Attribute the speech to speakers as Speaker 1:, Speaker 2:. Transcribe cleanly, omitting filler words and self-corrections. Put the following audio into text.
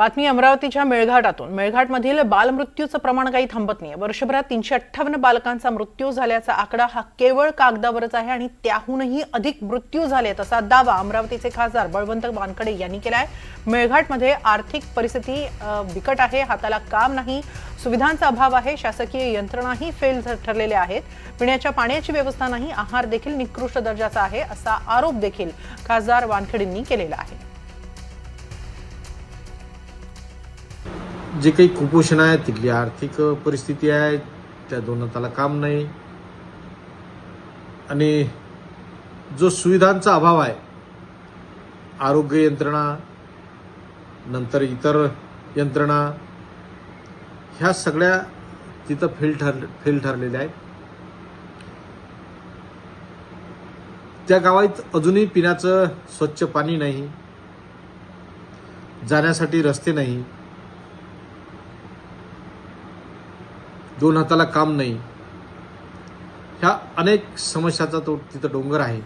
Speaker 1: बातमी अमरावतीच्या मेळघाटातून। मेळघाटमधील बालमृत्यूचं प्रमाण काही थांबत नाही। वर्षभरात 358 बालकांचा मृत्यू झाल्याचा आकडा हा केवळ कागदावरच आहे आणि त्याहूनही अधिक मृत्यू झालेत असा दावा अमरावतीचे खासदार बळवंत वानखडे यांनी केलाय। मेळघाटमध्ये आर्थिक परिस्थिती बिकट आहे, हाताला काम नाही, सुविधांचा अभाव आहे, शासकीय यंत्रणाही फेल ठरलेल्या आहेत, पिण्याच्या पाण्याची व्यवस्था नाही, आहार देखील निकृष्ट दर्जाचा आहे असा आरोप देखील खासदार वानखडेंनी केलेला आहे।
Speaker 2: जे काही कुपोषण आहे, तिथली आर्थिक परिस्थिती आहे, त्या दोन हाताला काम नाही आणि जो सुविधांचा अभाव आहे, आरोग्य यंत्रणा नंतर इतर यंत्रणा ह्या सगळ्या तिथं फेल ठरलेल्या आहेत। त्या गावात अजूनही पिण्याचं स्वच्छ पाणी नाही, जाण्यासाठी रस्ते नाही, दोन हाताला काम नाही, ह्या अनेक समस्याचा तो तिथं डोंगर आहे।